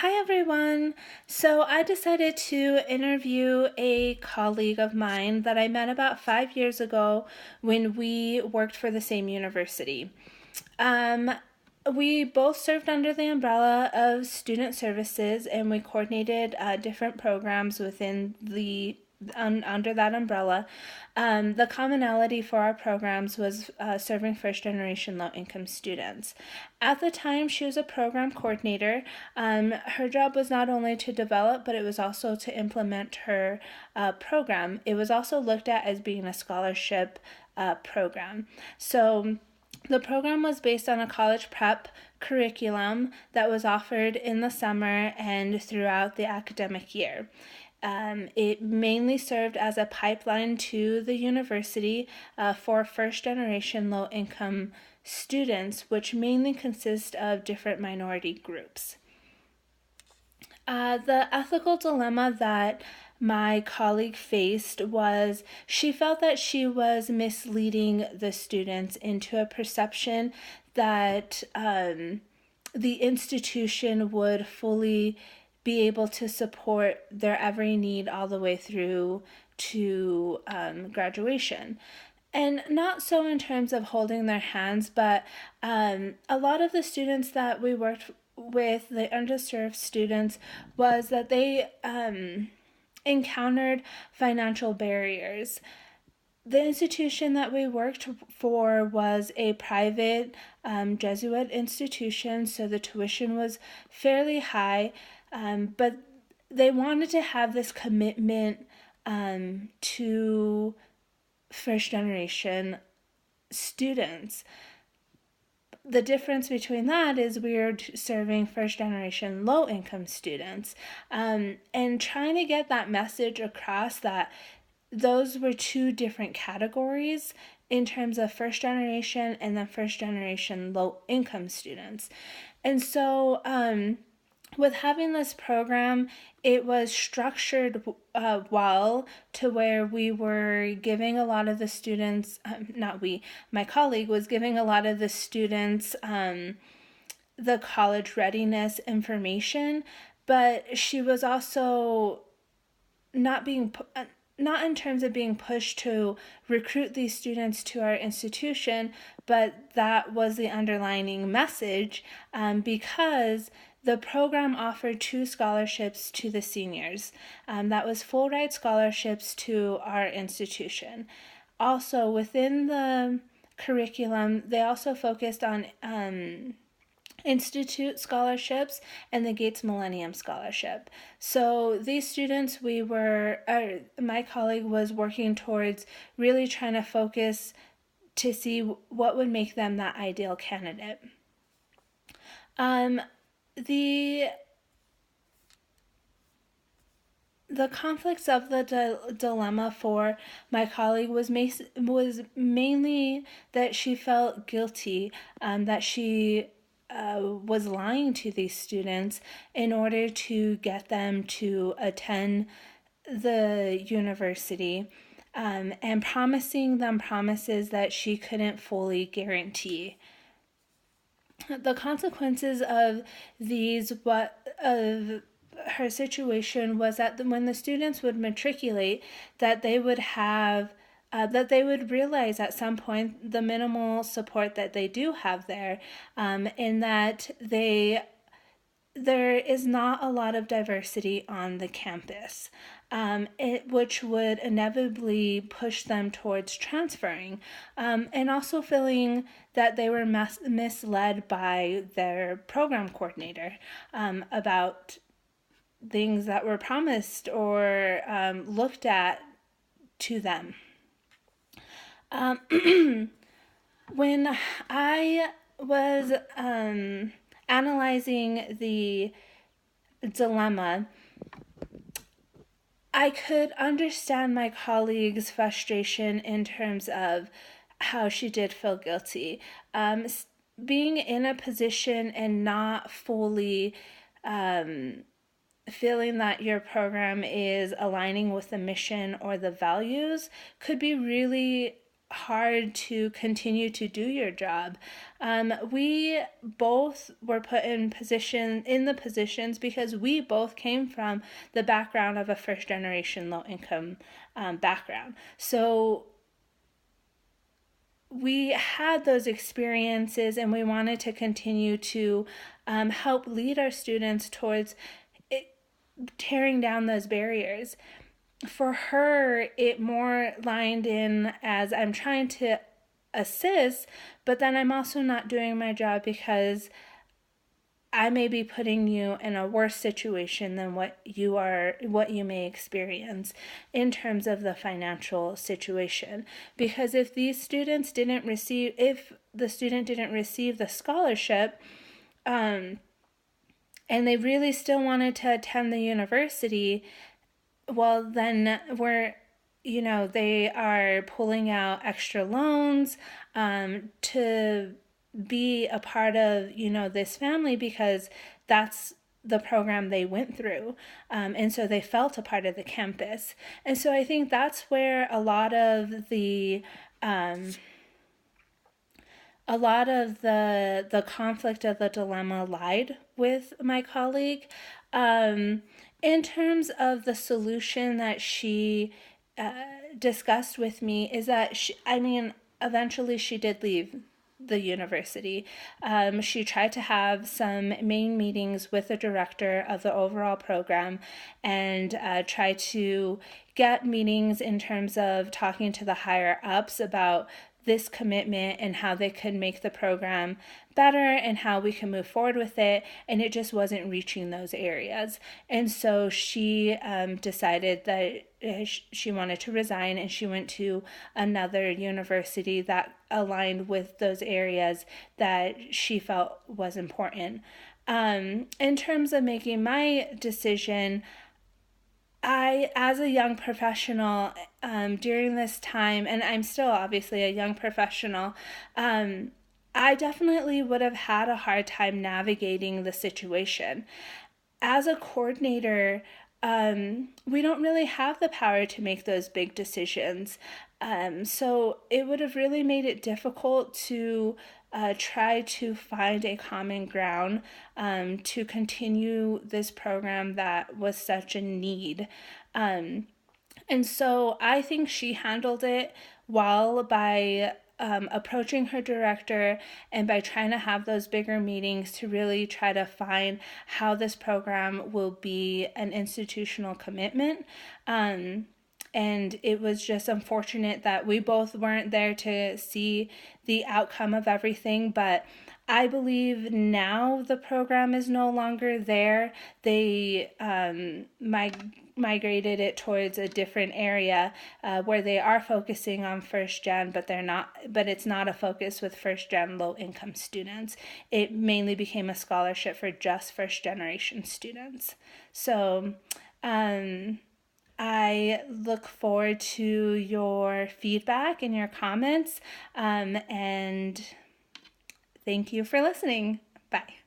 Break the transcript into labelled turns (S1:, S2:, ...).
S1: Hi everyone. So I decided to interview a colleague of mine that I met about 5 years ago when we worked for the same university. Um, we both served under the umbrella of student services and we coordinated different programs within under that umbrella. The commonality for our programs was serving first generation low income students. At the time, she was a program coordinator. Her job was not only to develop, but it was also to implement her program. It was also looked at as being a scholarship program. So the program was based on a college prep curriculum that was offered in the summer and throughout the academic year. It mainly served as a pipeline to the university for first generation low income students, which mainly consist of different minority groups. The ethical dilemma that my colleague faced was she felt that she was misleading the students into a perception that the institution would fully be able to support their every need all the way through to graduation. And not so in terms of holding their hands, but a lot of the students that we worked with, the underserved students, was that they encountered financial barriers. The institution that we worked for was a private Jesuit institution, so the tuition was fairly high, but they wanted to have this commitment to first generation students. The difference between that is we're serving first generation low income students, and trying to get that message across that those were two different categories in terms of first generation and then first generation low income students. And so with having this program, it was structured well to where we were giving a lot of the students, not we, my colleague was giving a lot of the students the college readiness information, but she was also not being not in terms of being pushed to recruit these students to our institution, but that was the underlining message, because the program offered two scholarships to the seniors. That was full ride scholarships to our institution. Also, within the curriculum, they also focused on Institute scholarships and the Gates Millennium Scholarship. So these students, my colleague was working towards really trying to focus to see what would make them that ideal candidate. The the conflicts of the dilemma for my colleague was mainly that she felt guilty, that she was lying to these students in order to get them to attend the university, and promising them promises that she couldn't fully guarantee. The consequences of these what of her situation was that when the students would matriculate, that they would have that they would realize at some point the minimal support that they do have there, in that there is not a lot of diversity on the campus, which would inevitably push them towards transferring, and also feeling that they were misled by their program coordinator about things that were promised or looked at to them. When I was analyzing the dilemma, I could understand my colleague's frustration in terms of how she did feel guilty. Being in a position and not fully feeling that your program is aligning with the mission or the values could be really hard to continue to do your job. We both were put in the positions because we both came from the background of a first generation low income background. So we had those experiences, and we wanted to continue to help lead our students towards tearing down those barriers. For her, it more lined in as I'm trying to assist, but then I'm also not doing my job because I may be putting you in a worse situation than what you may experience in terms of the financial situation. Because if the student didn't receive the scholarship, and they really still wanted to attend the university, well, then they are pulling out extra loans to be a part of, this family because that's the program they went through. And so they felt a part of the campus. And so I think that's where a lot of the conflict of the dilemma lied with my colleague. In terms of the solution that she discussed with me is that eventually she did leave the university. She tried to have some main meetings with the director of the overall program and try to get meetings in terms of talking to the higher ups about this commitment and how they could make the program better and how we can move forward with it, and it just wasn't reaching those areas. And so she decided that she wanted to resign, and she went to another university that aligned with those areas that she felt was important. In terms of making my decision, as a young professional, during this time, and I'm still obviously a young professional, I definitely would have had a hard time navigating the situation. As a coordinator, we don't really have the power to make those big decisions. So it would have really made it difficult to try to find a common ground to continue this program that was such a need. And so I think she handled it well by approaching her director and by trying to have those bigger meetings to really try to find how this program will be an institutional commitment. And it was just unfortunate that we both weren't there to see the outcome of everything. But I believe now the program is no longer there. They migrated it towards a different area where they are focusing on first gen, but it's not a focus with first gen low income students. It mainly became a scholarship for just first generation students. So I look forward to your feedback and your comments, and thank you for listening. Bye.